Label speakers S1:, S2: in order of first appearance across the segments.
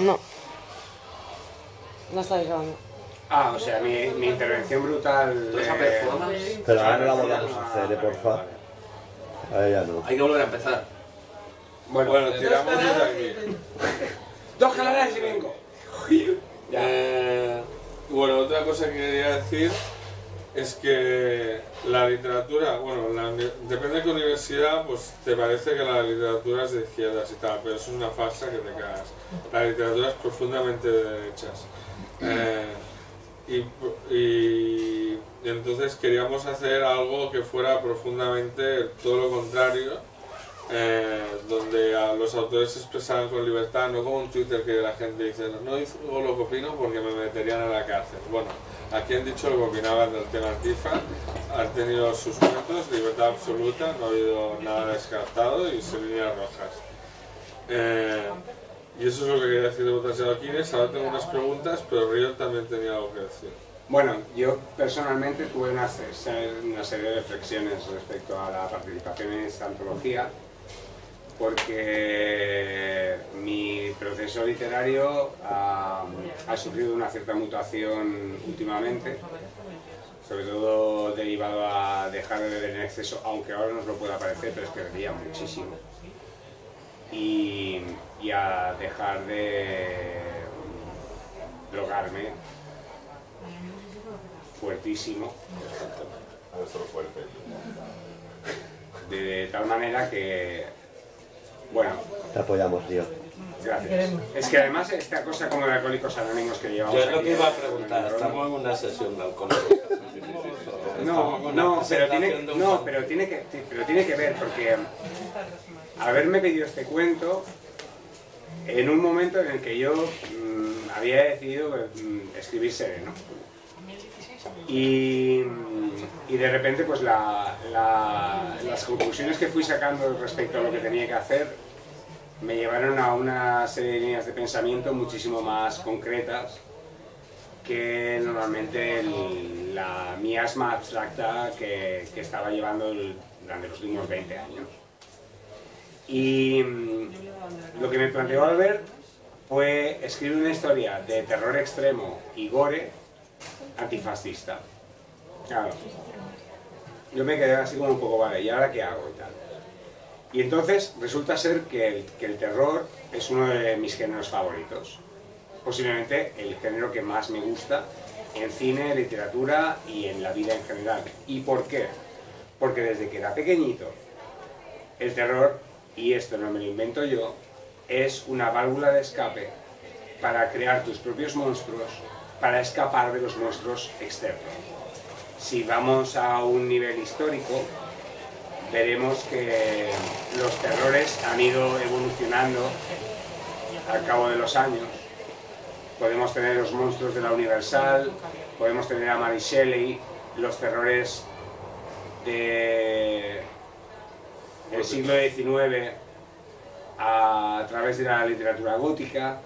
S1: No. No estáis grabando.
S2: Ah, o sea, mi intervención brutal.
S3: Pero ahora no la volvamos a hacer, porfa. Ahora ya no.
S4: Hay que volver a empezar.
S5: Bueno, tiramos desde aquí.
S2: 2 canales y vengo.
S5: Bueno, otra cosa que quería decir es que la literatura, bueno, depende de qué universidad, pues te parece que la literatura es de izquierdas y tal, pero eso es una farsa que te cagas. La literatura es profundamente de derechas. Y entonces queríamos hacer algo que fuera profundamente todo lo contrario, donde a los autores se expresaran con libertad, no como un Twitter que la gente dice no digo lo que opino porque me meterían a la cárcel. Bueno, aquí han dicho lo que opinaban del tema Antifa, han tenido sus momentos, libertad absoluta, no ha habido nada descartado y sin líneas rojas. Y eso es lo que quería decir de Botas y Adoquines. Ahora tengo unas preguntas, pero Riot también tenía algo que decir.
S2: Bueno, yo personalmente tuve una serie de reflexiones respecto a la participación en esta antología, porque mi proceso literario ha sufrido una cierta mutación últimamente, sobre todo derivado a dejar de beber en exceso, aunque ahora no os lo pueda parecer, pero es que bebía muchísimo. Y a dejar de drogarme fuertísimo, de tal manera que, bueno,
S3: te apoyamos, tío.
S2: Gracias. Es que además esta cosa como de Alcohólicos Anónimos que llevamos
S4: Yo es lo
S2: aquí,
S4: que iba a preguntar, estamos en una sesión de alcohólicos.
S2: pero tiene que ver, porque haberme pedido este cuento en un momento en el que yo había decidido escribir sereno. Y de repente pues las conclusiones que fui sacando respecto a lo que tenía que hacer me llevaron a una serie de líneas de pensamiento muchísimo más concretas que normalmente la miasma abstracta que estaba llevando durante los últimos 20 años. Y lo que me planteó Albert fue escribir una historia de terror extremo y gore antifascista. Claro, yo me quedé así como un poco, vale, ¿y ahora qué hago? Y tal. Y entonces resulta ser que el terror es uno de mis géneros favoritos. Posiblemente el género que más me gusta en cine, literatura y en la vida en general. ¿Y por qué? Porque desde que era pequeñito, el terror, y esto no me lo invento yo, es una válvula de escape para crear tus propios monstruos, para escapar de los monstruos externos. Si vamos a un nivel histórico, veremos que los terrores han ido evolucionando al cabo de los años. Podemos tener los monstruos de la Universal, podemos tener a Mary Shelley, los terrores del siglo XIX a través de la literatura gótica.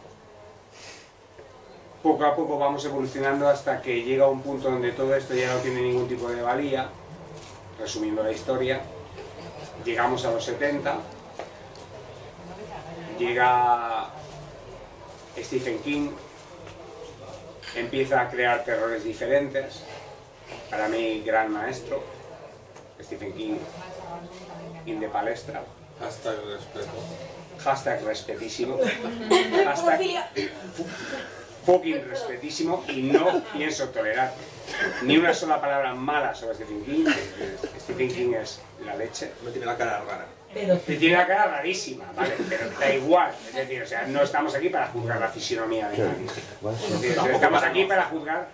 S2: Poco a poco vamos evolucionando hasta que llega un punto donde todo esto ya no tiene ningún tipo de valía. Resumiendo la historia, llegamos a los 70, llega Stephen King, empieza a crear terrores diferentes. Para mí, gran maestro, Stephen King, in the palestra.
S5: Hashtag respeto.
S2: Hashtag respetísimo. Hashtag fucking respetísimo, y no pienso tolerar ni una sola palabra mala sobre Stephen King. Stephen King es la leche.
S4: Me tiene la cara rara.
S2: Tiene la cara rarísima, ¿vale? Pero da igual. Es decir, o sea, no estamos aquí para juzgar la fisionomía de nadie. Es decir, estamos aquí para juzgar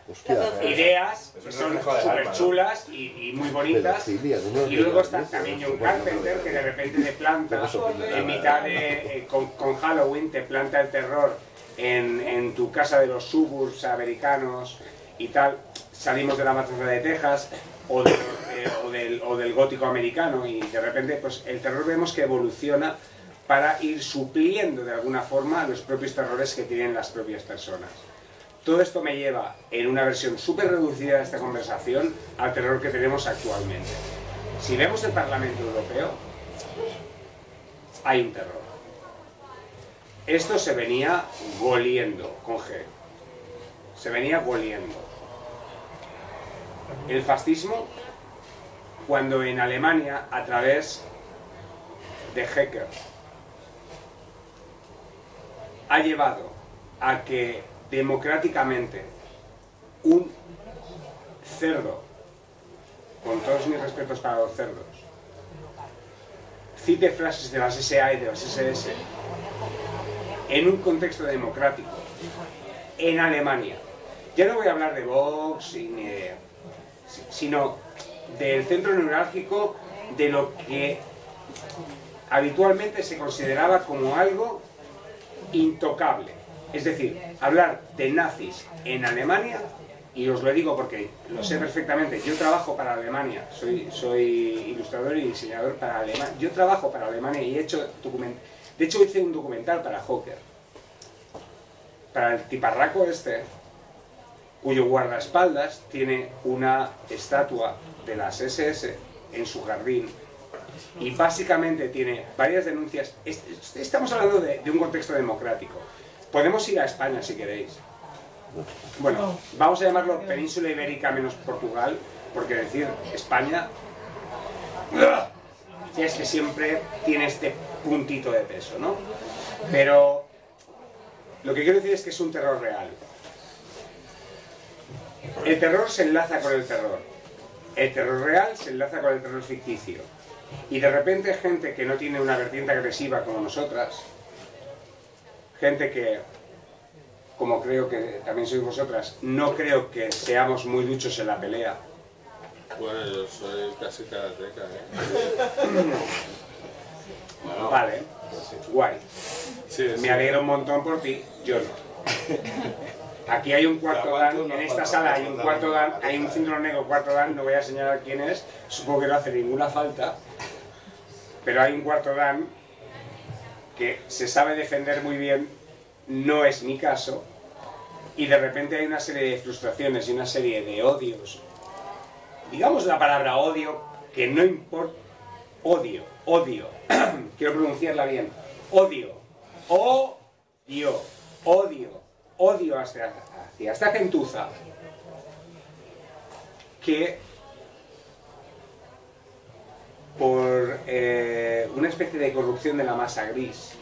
S2: ideas que son súper chulas y muy bonitas. Y luego está también John Carpenter, que de repente te planta en mitad de... con Halloween te planta el terror en tu casa de los suburbs americanos y tal. Salimos de la matanza de Texas o del gótico americano, y de repente pues el terror vemos que evoluciona para ir supliendo de alguna forma los propios terrores que tienen las propias personas. Todo esto me lleva, en una versión súper reducida de esta conversación, al terror que tenemos actualmente. Si vemos el Parlamento Europeo, hay un terror. esto se venía goliendo con G. Se venía goliendo. El fascismo, cuando en Alemania, a través de Hecker, ha llevado a que democráticamente un cerdo, con todos mis respetos para los cerdos, cite frases de las SA y de las SS en un contexto democrático en Alemania. Ya no voy a hablar de Vox ni de, sino del centro neurálgico de lo que habitualmente se consideraba como algo intocable. Es decir, hablar de nazis en Alemania, y os lo digo porque lo sé perfectamente, yo trabajo para Alemania, soy ilustrador y diseñador para Alemania, yo trabajo para Alemania y he hecho de hecho hice un documental para Hocker, para el tiparraco este, cuyo guardaespaldas tiene una estatua de las SS en su jardín, y básicamente tiene varias denuncias. Estamos hablando de un contexto democrático. Podemos ir a España si queréis. Bueno, vamos a llamarlo Península Ibérica menos Portugal, porque decir España es que siempre tiene este puntito de peso, ¿no? Pero lo que quiero decir es que es un terror real. El terror se enlaza con el terror. El terror real se enlaza con el terror ficticio. Y de repente gente que no tiene una vertiente agresiva como nosotras, gente que, como creo que también sois vosotras, no creo que seamos muy duchos en la pelea.
S5: Bueno, yo soy casi karateca,
S2: Vale, guay.
S5: Sí,
S2: Me alegro un montón por ti, yo no. Aquí hay un cuarto dan, en esta sala hay un cuarto dan, hay un cinturón negro cuarto dan, no voy a señalar quién es, supongo que no hace ninguna falta, pero hay un cuarto dan que se sabe defender muy bien, no es mi caso, y de repente hay una serie de frustraciones y una serie de odios. Digamos la palabra odio, que no importa, odio, quiero pronunciarla bien, odio hacia esta gentuza que por una especie de corrupción de la masa gris,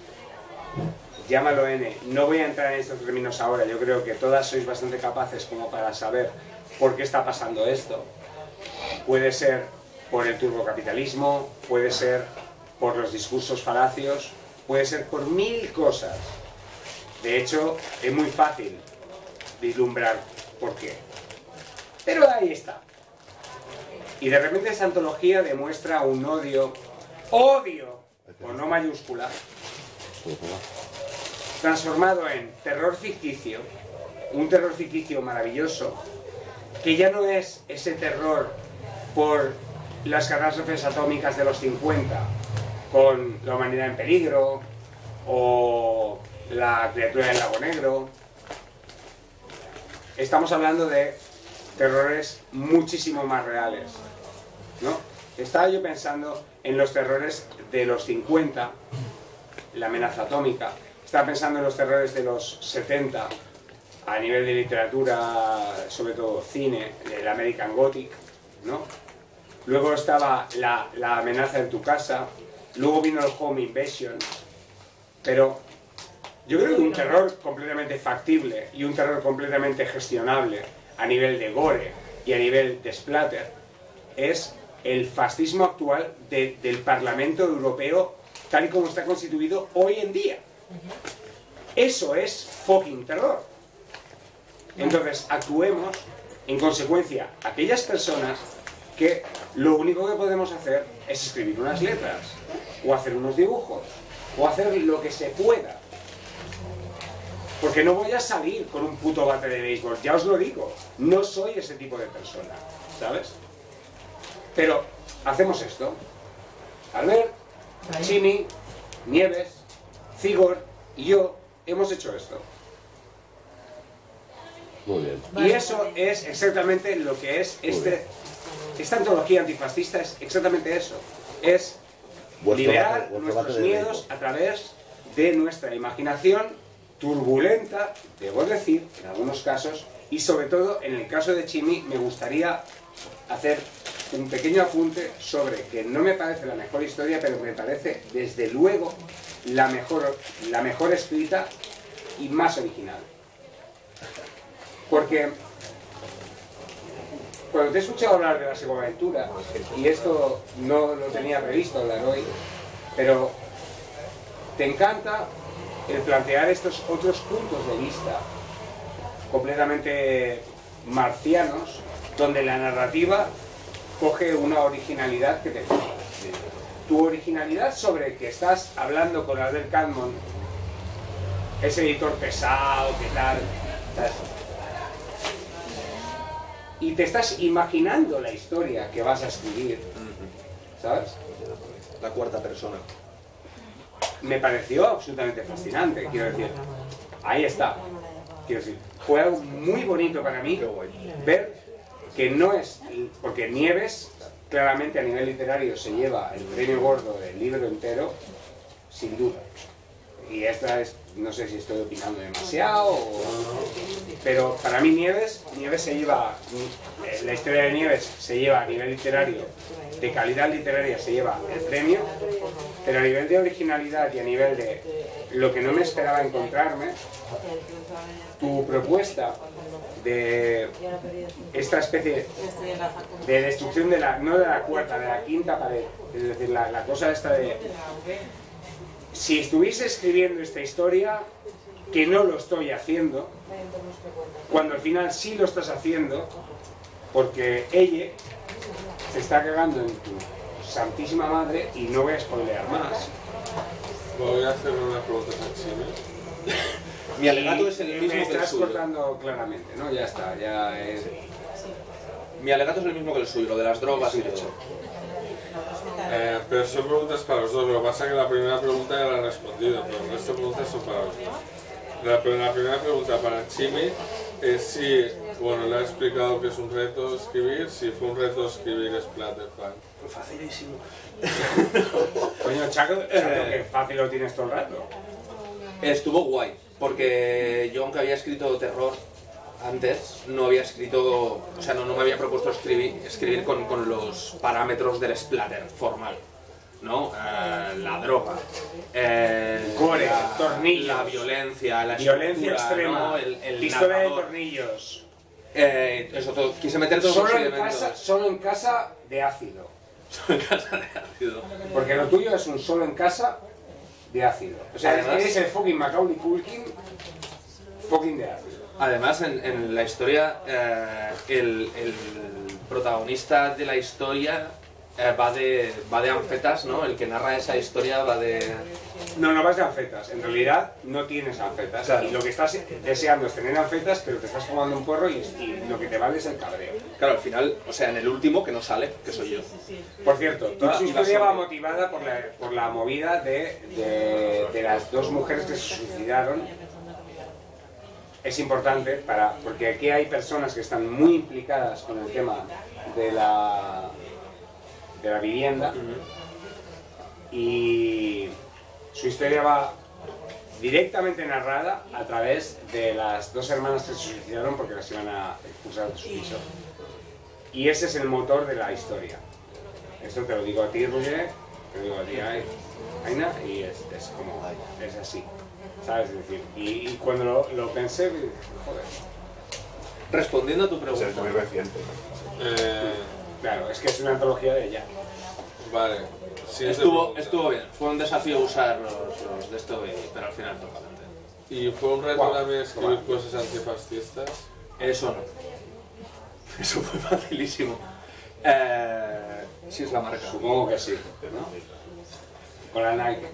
S2: llámalo N, no voy a entrar en estos términos ahora, yo creo que todas sois bastante capaces como para saber por qué está pasando esto. Puede ser por el turbocapitalismo, puede ser por los discursos falacios, puede ser por mil cosas. De hecho, es muy fácil vislumbrar por qué. Pero ahí está. Y de repente esa antología demuestra un odio, con no mayúscula, transformado en terror ficticio, un terror ficticio maravilloso, que ya no es ese terror por las catástrofes atómicas de los 50, con la humanidad en peligro, o la criatura del lago negro. Estamos hablando de terrores muchísimo más reales, ¿no? Estaba yo pensando en los terrores de los 50, la amenaza atómica. Estaba pensando en los terrores de los 70, a nivel de literatura, sobre todo cine, el American Gothic, ¿no? Luego estaba la amenaza en tu casa, luego vino el Home Invasion, pero yo creo que un terror completamente factible y un terror completamente gestionable a nivel de gore y a nivel de splatter es el fascismo actual del Parlamento Europeo tal y como está constituido hoy en día. Eso es fucking terror. Entonces actuemos en consecuencia aquellas personas que lo único que podemos hacer es escribir unas letras o hacer unos dibujos o hacer lo que se pueda. Porque no voy a salir con un puto bate de béisbol, ya os lo digo, no soy ese tipo de persona, ¿sabes? Pero hacemos esto. Albert, Chimi, Nieves, Cigor y yo hemos hecho esto.
S3: Muy bien.
S2: Y eso es exactamente lo que es esta antología antifascista, es exactamente eso. Es liberar nuestros miedos a través de nuestra imaginación, turbulenta, debo decir, en algunos casos, y sobre todo en el caso de Chimi me gustaría hacer un pequeño apunte sobre que no me parece la mejor historia, pero me parece desde luego la mejor escrita y más original. Porque cuando te he escuchado hablar de la psicoaventura, y esto no lo tenía previsto hablar hoy, pero te encanta el plantear estos otros puntos de vista completamente marcianos, donde la narrativa coge una originalidad que te flipa. Tu originalidad sobre que estás hablando con Albert Camus, ese editor pesado, que tal, ¿sabes? Y te estás imaginando la historia que vas a escribir, ¿sabes?
S1: La cuarta persona.
S2: Me pareció absolutamente fascinante, quiero decir. Ahí está. Quiero decir, fue algo muy bonito para mí ver que no es... Porque Nieves, claramente a nivel literario, se lleva el premio gordo del libro entero, sin duda. Y esta es... No sé si estoy opinando demasiado, pero para mí Nieves se lleva... La historia de Nieves se lleva a nivel literario, de calidad literaria se lleva el premio, pero a nivel de originalidad y a nivel de lo que no me esperaba encontrarme, tu propuesta de esta especie de destrucción de la, no de la cuarta, de la quinta pared, es decir, la cosa esta de... Si estuviese escribiendo esta historia, que no lo estoy haciendo, cuando al final sí lo estás haciendo, porque ella se está cagando en tu santísima madre, y no voy a spoilear más.
S5: Voy a hacer una pregunta a Chimi.
S1: Mi alegato es el mismo
S2: Me
S1: que el
S2: estás
S1: suyo.
S2: cortando claramente, ¿no? Ya está, ya es...
S1: Mi alegato es el mismo que el suyo, lo de las drogas y todo.
S5: Pero son preguntas para los dos. Lo que pasa es que la primera pregunta ya la he respondido, pero el resto de preguntas son para los dos. Pero la primera pregunta para Chimi es si, bueno, le ha explicado que es un reto escribir, si fue un reto escribir Splatterpunk.
S1: Facilísimo.
S2: Coño, Chaco, que fácil lo tienes todo el rato.
S1: Estuvo guay, porque yo, aunque había escrito terror antes, no había escrito, o sea, no me había propuesto escribir con los parámetros del splatter formal, ¿no? La droga,
S2: Gore, tornillos,
S1: la violencia, la
S2: violencia
S1: estructura,
S2: extrema,
S1: ¿no? el
S2: pistola de
S1: narrador.
S2: tornillos.
S1: Eso todo, quise meter todos los elementos.
S2: Solo en casa de ácido.
S1: En casa de ácido.
S2: Porque lo tuyo es un solo en casa de ácido. O sea,
S1: Además-
S2: eres el fucking Macaulay Culkin fucking de ácido.
S1: Además, en la historia, el protagonista de la historia va de anfetas, ¿no? El que narra esa historia va de...
S2: No vas de anfetas. En realidad no tienes anfetas.
S1: Claro.
S2: Y lo que estás deseando es tener anfetas, pero te estás fumando un porro y lo que te vale es el cabreo.
S1: Claro, al final, o sea, en el último que no sale, que soy yo.
S2: Por cierto, toda su
S1: Y la
S2: historia va
S1: sombra.
S2: motivada por la movida de las dos mujeres que se suicidaron. Es importante porque aquí hay personas que están muy implicadas con el tema de la vivienda, y su historia va directamente narrada a través de las dos hermanas que se suicidaron porque las iban a expulsar de su piso. Y ese es el motor de la historia. Esto te lo digo a ti, Roger, te lo digo a ti, Aina, y es como, es así, ¿sabes? Es decir, y cuando lo pensé, dije, joder,
S1: Respondiendo a tu
S6: O sea,
S1: pregunta.
S6: es muy reciente.
S2: claro, es que es una antología de ella.
S5: Vale. Siguiente
S1: Estuvo
S5: pregunta.
S1: bien. Fue un desafío usar los de esto, pero al final toca adelante.
S5: ¿Y fue un reto
S2: Guau,
S5: también escribir
S2: guau.
S5: cosas antifascistas?
S1: Eso no. Eso fue facilísimo. Sí es la marca.
S2: Supongo que sí, ¿no? Con la Nike.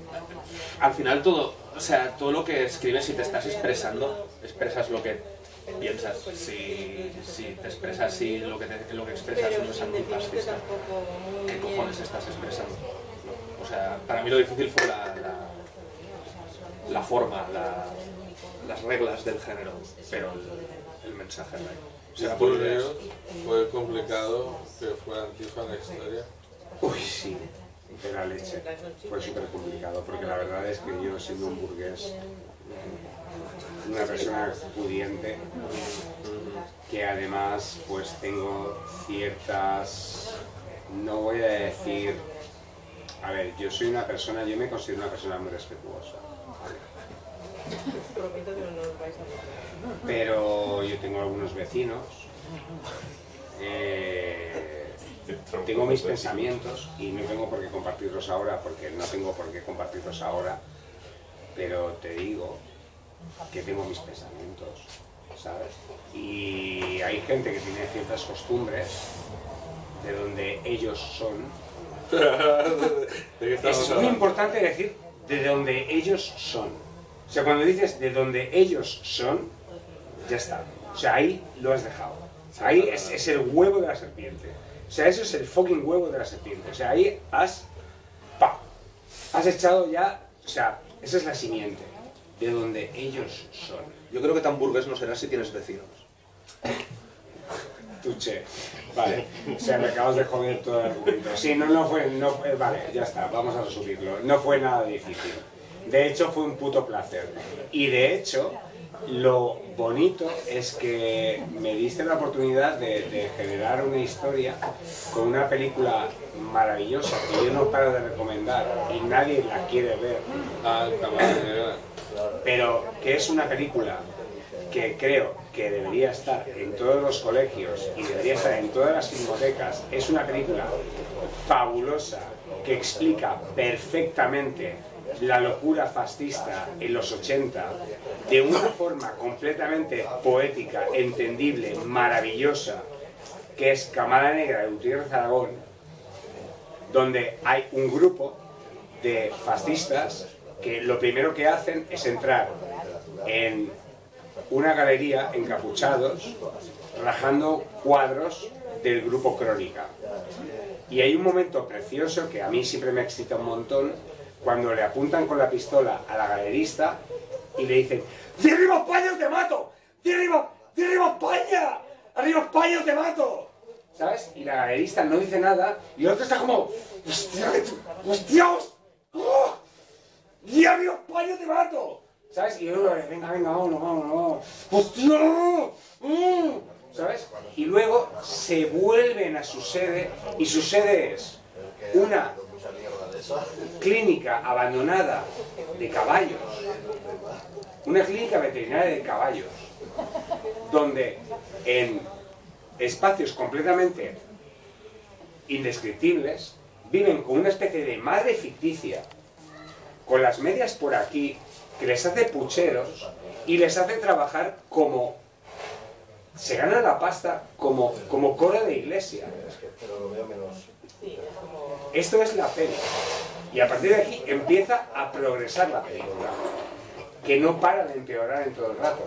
S1: Al final todo, o sea, todo lo que escribes, si te estás expresando, expresas lo que piensas. Si te expresas, si lo que expresas no es antifascista, ¿qué cojones estás expresando? ¿No? O sea, para mí lo difícil fue la forma, las reglas del género, pero el mensaje no.
S5: ¿Y Julio fue complicado que fuera antifa la historia?
S2: Uy, sí. de la leche. Fue súper complicado, porque la verdad es que yo, siendo un burgués, una persona pudiente, que además pues tengo ciertas, no voy a decir, a ver, yo soy una persona, yo me considero una persona muy respetuosa, pero yo tengo algunos vecinos, tengo mis pensamientos y no tengo por qué compartirlos ahora, porque no tengo por qué compartirlos ahora, pero te digo que tengo mis pensamientos, ¿sabes? Y hay gente que tiene ciertas costumbres de donde ellos son. Es muy importante decir de donde ellos son. O sea, cuando dices de donde ellos son, ya está. O sea, ahí lo has dejado. Ahí es el huevo de la serpiente. O sea, eso es el fucking huevo de la serpiente. O sea, ahí has echado ya, o sea, esa es la simiente. De donde ellos son.
S4: Yo creo que tan burgués no serás si tienes vecinos.
S2: Tuche. Vale. O sea, me acabas de joder todo el argumento. Sí, no fue, vale, ya está, vamos a resumirlo. No fue nada difícil. De hecho, fue un puto placer. Y de hecho, lo bonito es que me diste la oportunidad de generar una historia con una película maravillosa que yo no paro de recomendar y nadie la quiere ver.
S5: Ah, Cámara Negra.
S2: Pero que es una película que creo que debería estar en todos los colegios y debería estar en todas las filmotecas. Es una película fabulosa que explica perfectamente la locura fascista en los 80 de una forma completamente poética, entendible, maravillosa, que es Cámara Negra de Gutiérrez Aragón, donde hay un grupo de fascistas que lo primero que hacen es entrar en una galería encapuchados, rajando cuadros del grupo Crónica. Y hay un momento precioso que a mí siempre me excita un montón, cuando le apuntan con la pistola a la galerista y le dicen: ¡De arriba España o te mato! ¡De arriba España! ¡Arriba España o te mato! ¿Sabes? Y la galerista no dice nada y el otro está como: ¡Hostia! ¡Hostia! ¡Oh! ¡Y arriba España te mato! ¿Sabes? Y luego, venga, vámonos. ¡Hostia! ¿Sabes? Y luego se vuelven a su sede, y su sede es una clínica abandonada de caballos, una clínica veterinaria de caballos, donde en espacios completamente indescriptibles viven con una especie de madre ficticia, con las medias por aquí, que les hace pucheros y les hace trabajar como... se ganan la pasta como coro de iglesia. Esto es la peli. Y a partir de aquí empieza a progresar la película, que no para de empeorar en todo el rato.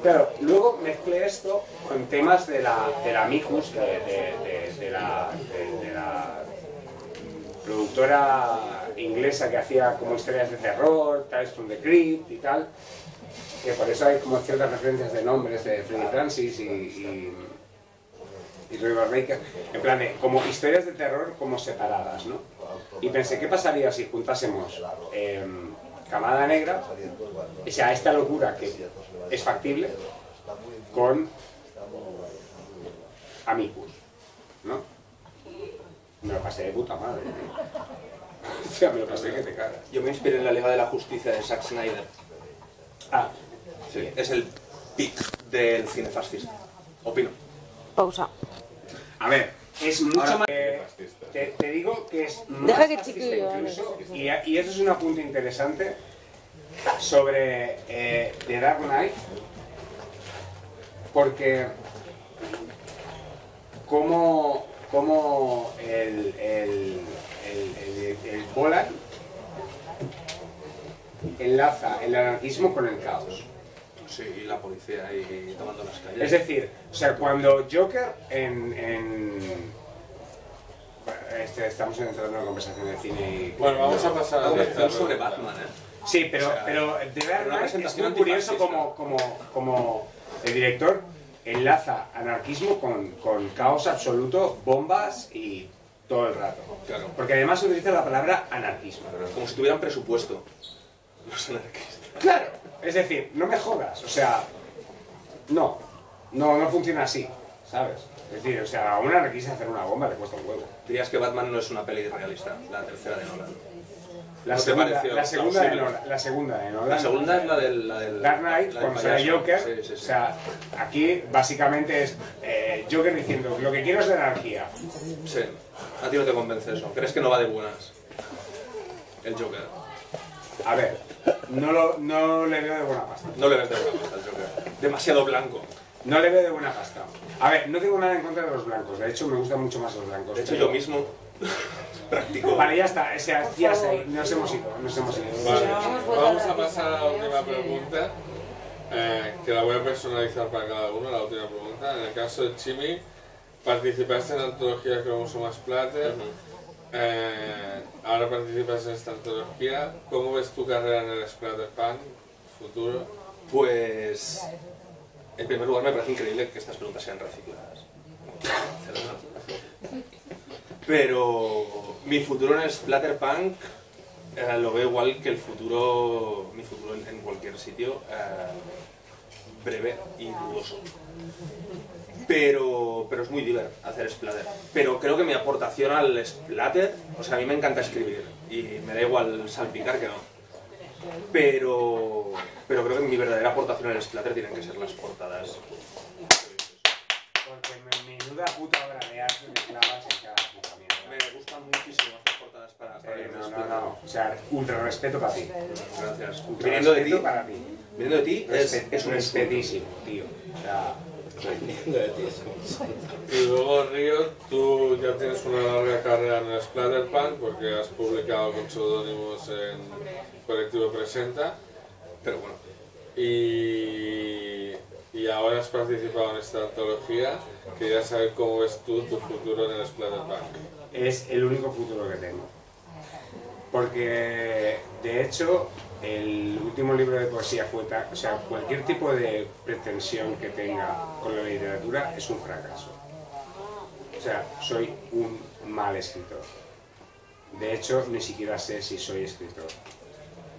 S2: Claro, luego mezclé esto con temas de la Amicus, de la productora inglesa que hacía como historias de terror, Tales from the Crypt y tal, que por eso hay como ciertas referencias de nombres de Freddie Francis y River Baker, en plan de como historias de terror como separadas, ¿no? Y pensé, ¿qué pasaría si juntásemos Cámara Negra, o sea, esta locura que es factible, con Amicus, ¿no? Me lo pasé de puta madre, ¿no? O sea, me lo pasé que te cagas.
S4: Yo me inspiré en la Liga de la Justicia de Zack Snyder.
S2: Ah,
S4: Sí, es el pic del cine fascista. Opino.
S6: Pausa.
S2: a ver, es mucho más... Te digo que es más
S6: Deja que
S2: fascista
S6: chiquillo,
S2: incluso, y eso es un apunte interesante sobre The Dark Knight, porque como el Bolan enlaza el anarquismo con el caos.
S4: Sí, y la policía ahí tomando las calles.
S2: Es decir, o sea, cuando Joker estamos entrando en una conversación de cine y...
S5: Bueno, vamos a pasar a
S4: Conversación sobre Batman,
S2: Sí, pero,
S4: o sea,
S2: pero de verdad
S4: una
S2: es
S4: presentación
S2: muy curioso
S4: antifascista.
S2: como el director enlaza anarquismo con caos absoluto, bombas y todo el rato.
S4: Claro.
S2: Porque además utiliza la palabra anarquismo.
S4: Como si tuvieran presupuesto los anarquistas.
S2: Claro, es decir, no me jodas, o sea, no funciona así, ¿sabes? Es decir, o sea, a un anarquista hacer una bomba le cuesta un huevo.
S4: Dirías que Batman no es una peli realista, la tercera de Nolan.
S2: La
S4: ¿No te
S2: segunda,
S4: pareció
S2: la segunda de
S4: plausible?
S2: Nolan, la segunda de Nolan.
S4: La segunda es la del
S2: Dark Knight,
S4: la del
S2: cuando sale
S4: payaso.
S2: Joker,
S4: Sí, sí,
S2: o
S4: sí.
S2: sea, aquí básicamente es Joker diciendo, lo que quiero es la anarquía.
S4: Sí. A ti no te convence eso. ¿Crees que no va de buenas? El Joker.
S2: A ver, no le veo de buena pasta.
S4: No le ves de buena pasta al Joker. Demasiado blanco.
S2: No le veo de buena pasta. A ver, no tengo nada en contra de los blancos, de hecho me gustan mucho más los blancos.
S4: De hecho,
S2: pero-
S4: yo mismo practico.
S2: Vale, ya está, o sea, ya está, nos hemos ido.
S5: Vale, vamos a pasar a la última pregunta, que la voy a personalizar para cada uno, la última pregunta. En el caso de Chimi, participaste en la antología Cromosoma Splatter, ahora participas en esta antología. ¿Cómo ves tu carrera en el Splatterpunk futuro?
S4: Pues, en primer lugar, me parece increíble que estas preguntas sean recicladas. Pero mi futuro en Splatterpunk lo veo igual que mi futuro en cualquier sitio, breve y dudoso. Pero es muy divertido hacer splatter. Pero creo que mi aportación al splatter, o sea, a mí me encanta escribir y me da igual salpicar que no. Pero creo que mi verdadera aportación al splatter tienen que ser las portadas.
S2: Porque menuda puta obra de arte me clavas en cada puta mierda.
S4: Me gustan muchísimo hacer portadas para el splatter.
S2: No. O sea, ultra respeto para ti.
S4: Gracias.
S2: Ultra
S4: Viniendo de ti,
S2: respeto para ti.
S4: viniendo de ti es un insulto.
S2: respetísimo, tío. O sea,
S5: Y luego, Río, tú ya tienes una larga carrera en el Splatterpunk porque has publicado con seudónimos en Colectivo Presenta.
S4: Pero bueno,
S5: Y ahora has participado en esta antología. Quería saber cómo ves tú tu futuro en el Splatterpunk.
S2: es el único futuro que tengo. Porque, de hecho, el último libro de poesía fue o sea, cualquier tipo de pretensión que tenga con la literatura es un fracaso. O sea, soy un mal escritor. De hecho, ni siquiera sé si soy escritor.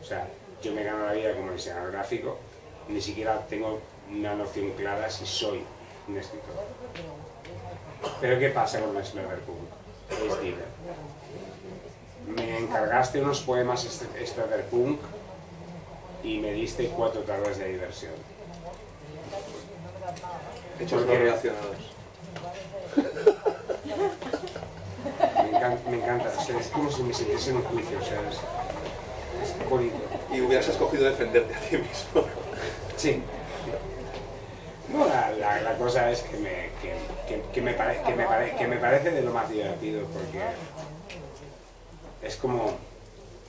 S2: O sea, yo me gano la vida como diseñador gráfico, ni siquiera tengo una noción clara si soy un escritor. Pero ¿qué pasa con el Splatterpunk? Es libre. Me encargaste unos poemas Splatterpunk y me diste 4 tardes de diversión.
S4: hechos no
S2: Porque-
S4: relacionados.
S2: Me encanta, o sea, es como si me sintiese en un juicio, o sea, es bonito.
S4: Y hubieras escogido defenderte a ti mismo.
S2: Sí. No, la cosa es que me parece de lo más divertido porque es como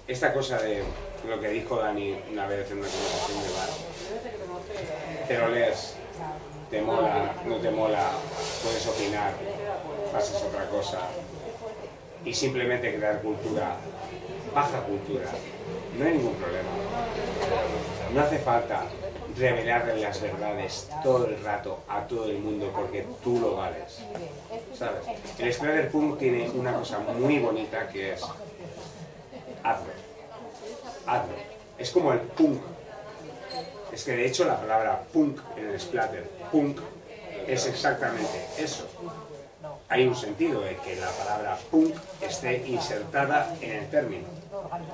S2: esta cosa de lo que dijo Dani una vez en una conversación de bar. Te lo lees, te mola, no te mola, puedes opinar, pasas otra cosa y simplemente crear cultura, baja cultura, no hay ningún problema. No hace falta revelarle las verdades todo el rato a todo el mundo porque tú lo vales, ¿sabes? El Splatterpunk tiene una cosa muy bonita que es hazlo, hazlo. Es como el punk. Es que de hecho la palabra punk en el splatter, punk, es exactamente eso. Hay un sentido de que la palabra punk esté insertada en el término.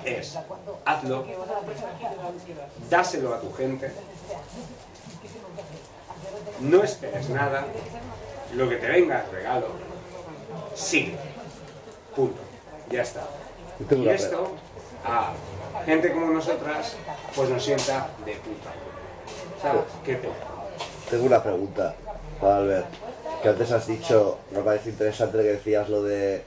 S2: Es hazlo, dáselo a tu gente, no esperes nada, lo que te venga es regalo, sigue, punto, ya está. Y esto a gente como nosotras pues nos sienta de puta. ¿Sabes? ¿Qué te
S3: Tengo una pregunta para Albert. Que antes has dicho, me parece interesante que decías lo de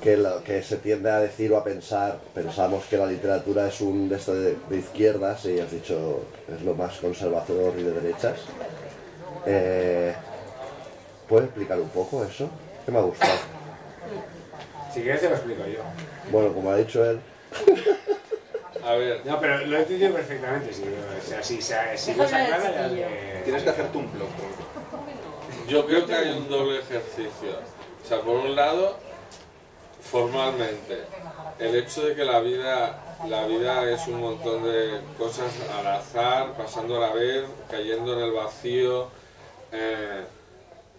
S3: que lo que se tiende a decir o a pensar, pensamos que la literatura es un de esto de izquierdas y has dicho es lo más conservador y de derechas. ¿Puedes explicar un poco eso? Que me ha gustado.
S2: Si quieres te lo explico yo.
S3: Bueno, como ha dicho él,
S5: A ver,
S2: No, pero lo he entendido perfectamente. Si no se aclara ya
S4: Tienes que hacerte un blog.
S5: yo creo que hay un doble ejercicio. O sea, por un lado, formalmente, el hecho de que la vida es un montón de cosas al azar, pasando a la vez, cayendo en el vacío,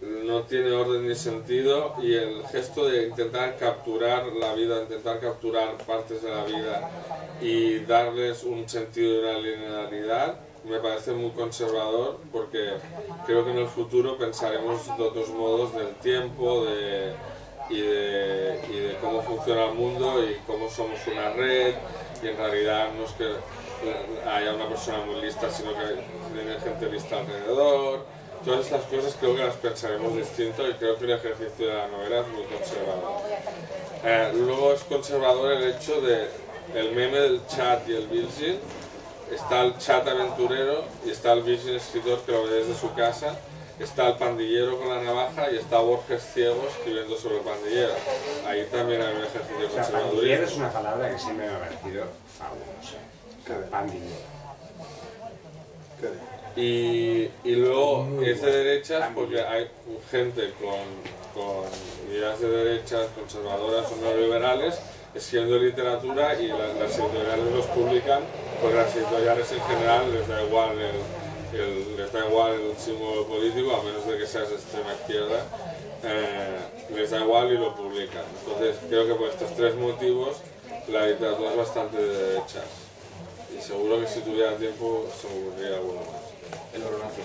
S5: no tiene orden ni sentido, y el gesto de intentar capturar la vida, intentar capturar partes de la vida y darles un sentido y una linealidad, me parece muy conservador, porque creo que en el futuro pensaremos de otros modos del tiempo y de cómo funciona el mundo y cómo somos una red, y en realidad no es que haya una persona muy lista, sino que tiene gente lista alrededor. Todas estas cosas creo que las pensaremos distinto, y creo que el ejercicio de la novela es muy conservador. Luego es conservador el hecho de el meme del chat y el virgin. Está el chat aventurero y está el virgin escritor que lo ve desde su casa. Está el pandillero con la navaja y está Borges ciego escribiendo sobre el pandillero. Ahí también hay un ejercicio
S2: O sea,
S5: conservador.
S2: pandillero es una palabra que siempre me ha parecido fabulosa. Pandillero.
S5: Y luego es de derechas porque hay gente con ideas de derechas, conservadoras o neoliberales, escribiendo literatura, y las editoriales los publican, porque las editoriales en general les da igual el símbolo político, a menos de que seas de extrema izquierda, les da igual y lo publican. Entonces creo que por estos tres motivos la literatura es bastante de derechas, y seguro que si tuviera tiempo se me ocurriría alguno más.
S1: El oro nació.